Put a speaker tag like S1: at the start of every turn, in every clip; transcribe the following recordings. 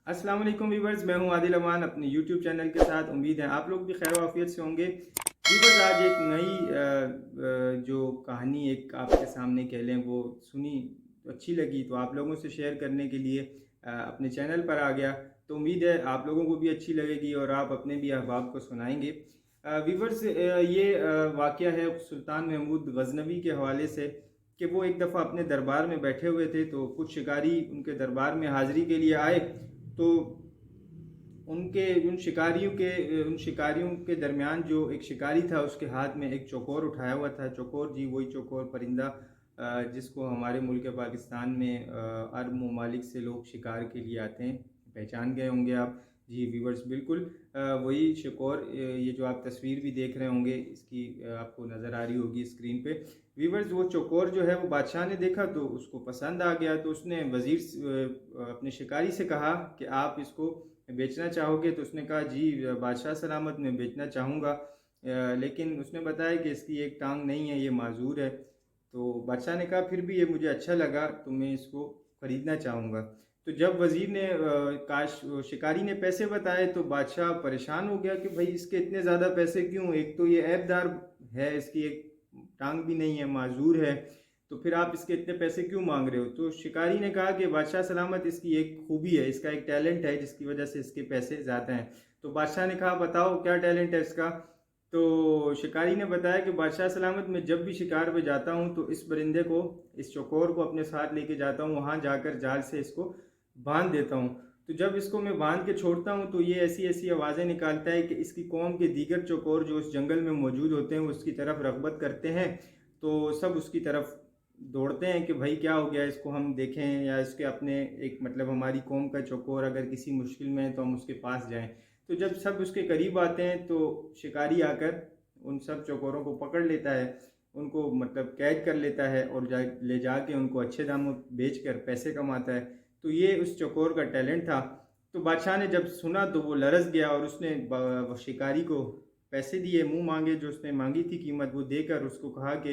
S1: अस्सलाम वालेकुम व्यूवर्स, मैं हूं आदिल अमान अपने यूट्यूब चैनल के साथ। उम्मीद है आप लोग भी खैर वाफियत से होंगे। व्यूवर्स, आज एक नई जो कहानी एक आपके सामने कह लें वो सुनी तो अच्छी लगी, तो आप लोगों से शेयर करने के लिए अपने चैनल पर आ गया। तो उम्मीद है आप लोगों को भी अच्छी लगेगी और आप अपने भी अहबाब को सुनाएंगे। व्यूवर्स, ये वाक़या है सुल्तान महमूद गज़नवी के हवाले से कि वो एक दफ़ा अपने दरबार में बैठे हुए थे, तो कुछ शिकारी उनके दरबार में हाज़िरी के लिए आए। तो उन शिकारियों के दरमियान जो एक शिकारी था उसके हाथ में एक चौकोर उठाया हुआ था। चौकोर जी वही चौकोर परिंदा जिसको हमारे मुल्क पाकिस्तान में अरब ममालिक से लोग शिकार के लिए आते हैं। पहचान गए होंगे आप। जी व्यूवर्स, बिल्कुल वही शिकोर, ये जो आप तस्वीर भी देख रहे होंगे इसकी आपको नज़र आ रही होगी स्क्रीन पे। व्यूवर्स, वो चौकोर जो है वो बादशाह ने देखा तो उसको पसंद आ गया। तो उसने अपने शिकारी से कहा कि आप इसको बेचना चाहोगे? तो उसने कहा जी बादशाह सलामत, मैं बेचना चाहूँगा, लेकिन उसने बताया कि इसकी एक टांग नहीं है, ये माजूर है। तो बादशाह ने कहा फिर भी ये मुझे अच्छा लगा तो मैं इसको ख़रीदना चाहूँगा। तो जब वज़ीर ने शिकारी ने पैसे बताए तो बादशाह परेशान हो गया कि भाई इसके इतने ज़्यादा पैसे क्यों? एक तो ये ऐबदार है, इसकी एक टांग भी नहीं है, माजूर है, तो फिर आप इसके इतने पैसे क्यों मांग रहे हो? तो शिकारी ने कहा कि बादशाह सलामत, इसकी एक खूबी है, इसका एक टैलेंट है जिसकी वजह से इसके पैसे ज़्यादा हैं। तो बादशाह ने कहा बताओ क्या टैलेंट है इसका? तो शिकारी ने बताया कि बादशाह सलामत, मैं जब भी शिकार पे जाता हूँ तो इस परिंदे को, इस चौकोर को अपने साथ लेके जाता हूँ, वहाँ जाकर जाल से इसको बांध देता हूँ। तो जब इसको मैं बांध के छोड़ता हूँ तो ये ऐसी ऐसी आवाज़ें निकालता है कि इसकी कौम के दीगर चौकोर जो उस जंगल में मौजूद होते हैं उसकी तरफ रग़बत करते हैं। तो सब उसकी तरफ दौड़ते हैं कि भाई क्या हो गया, इसको हम देखें, या इसके अपने एक मतलब हमारी कौम का चौकोर अगर किसी मुश्किल में है तो हम उसके पास जाएं। तो जब सब उसके करीब आते हैं तो शिकारी आकर उन सब चौकोरों को पकड़ लेता है, उनको मतलब कैद कर लेता है और ले जाके उनको अच्छे दामों बेच कर पैसे कमाता है। तो ये उस चौकोर का टैलेंट था। तो बादशाह ने जब सुना तो वो लरज़ गया और उसने शिकारी को पैसे दिए, मुंह मांगे, जो उसने मांगी थी कीमत वो देकर उसको कहा कि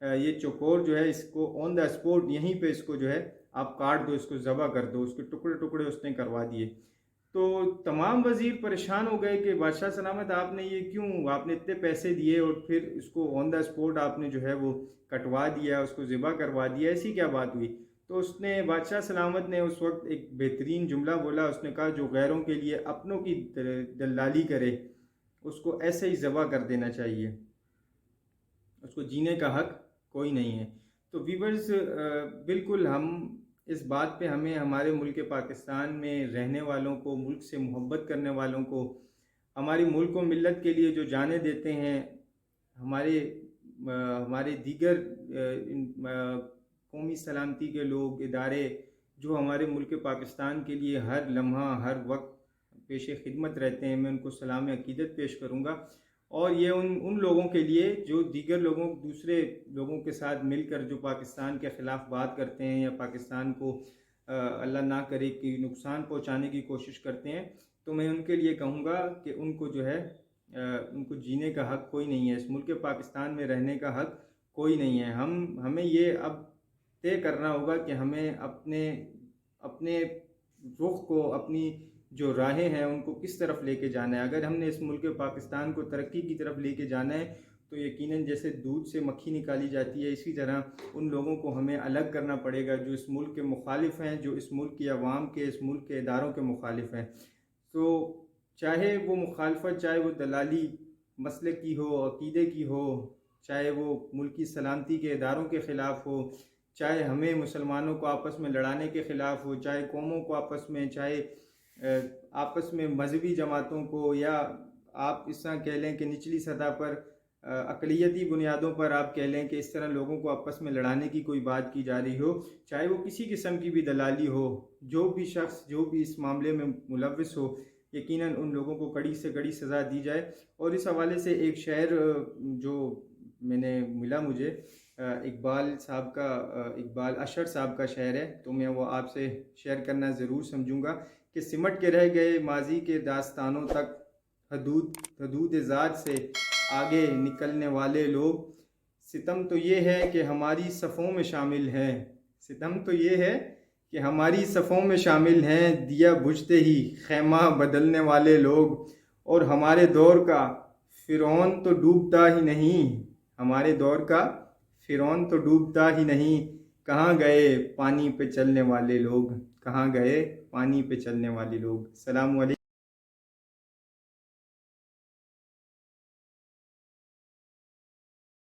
S1: ये चौकोर जो है इसको ऑन द स्पॉट यहीं पे इसको जो है आप काट दो, इसको ज़बह कर दो। उसके टुकड़े टुकड़े उसने करवा दिए। तो तमाम वज़ीर परेशान हो गए कि बादशाह सलामत, आपने ये क्यों, आपने इतने पैसे दिए और फिर इसको ऑन द स्पॉट आपने जो है वो कटवा दिया, उसको ज़िबा करवा दिया, ऐसी क्या बात हुई? तो उसने, बादशाह सलामत ने उस वक्त एक बेहतरीन जुमला बोला। उसने कहा जो गैरों के लिए अपनों की दलाली करे उसको ऐसे ही ज़बह कर देना चाहिए, उसको जीने का हक कोई नहीं है। तो व्यूवर्स, बिल्कुल हम इस बात पे, हमें हमारे मुल्क पाकिस्तान में रहने वालों को, मुल्क से मोहब्बत करने वालों को, हमारी मुल्क व मिल्लत के लिए जो जाने देते हैं, हमारे हमारे दीगर कौमी सलामती के लोग, इदारे जो हमारे मुल्क पाकिस्तान के लिए हर लम्हा हर वक्त पेश खिदमत रहते हैं, मैं उनको सलाम अकीदत पेश करूँगा। और ये उन लोगों के लिए जो दूसरे लोगों के साथ मिलकर जो पाकिस्तान के ख़िलाफ़ बात करते हैं या पाकिस्तान को अल्लाह ना करे कि नुकसान पहुंचाने की कोशिश करते हैं, तो मैं उनके लिए कहूँगा कि उनको जो है उनको जीने का हक़ कोई नहीं है, इस मुल्क पाकिस्तान में रहने का हक़ कोई नहीं है। हमें ये अब तय करना होगा कि हमें अपने अपने रुख को, अपनी जो राहें हैं उनको किस तरफ लेके जाना है। अगर हमने इस मुल्क पाकिस्तान को तरक्की की तरफ लेके जाना है तो यकीनन जैसे दूध से मक्खी निकाली जाती है, इसी तरह उन लोगों को हमें अलग करना पड़ेगा जो इस मुल्क के मुखालिफ हैं, जो इस मुल्क की आवाम के, इस मुल्क के इदारों के मुखालिफ हैं। तो चाहे वो मुखालफत, चाहे वो दलाली मसले की हो, अकीदे की हो, चाहे वो मुल्क की सलामती के इदारों के ख़िलाफ़ हो, चाहे हमें मुसलमानों को आपस में लड़ाने के ख़िलाफ़ हो, चाहे कौमों को आपस में, चाहे आपस में मजहबी जमातों को, या आप इस तरह कह लें कि निचली सतह पर अक़लियती बुनियादों पर आप कह लें कि इस तरह लोगों को आपस में लड़ाने की कोई बात की जा रही हो, चाहे वो किसी किस्म की भी दलाली हो, जो भी शख्स जो भी इस मामले में मुलव्विस हो, यकीनन उन लोगों को कड़ी से कड़ी सज़ा दी जाए। और इस हवाले से एक शेर जो मैंने मिला मुझे, इकबाल अशर साहब का शेर है, तो मैं वो आपसे शेयर करना ज़रूर समझूंगा कि सिमट के रह गए माजी के दास्तानों तक, हदूद ज़ात से आगे निकलने वाले लोग, सितम तो ये है कि हमारी सफ़ों में शामिल हैं। सितम तो ये है کہ ہماری صفوں میں شامل ہیں دیا بجھتے ہی خیمہ بدلنے والے لوگ، اور ہمارے دور کا فرعون تو ڈوبتا ہی نہیں، ہمارے دور کا فرعون تو ڈوبتا ہی نہیں، کہاں گئے پانی پہ چلنے والے لوگ، کہاں گئے پانی پہ چلنے والے لوگ۔ السلام علیکم۔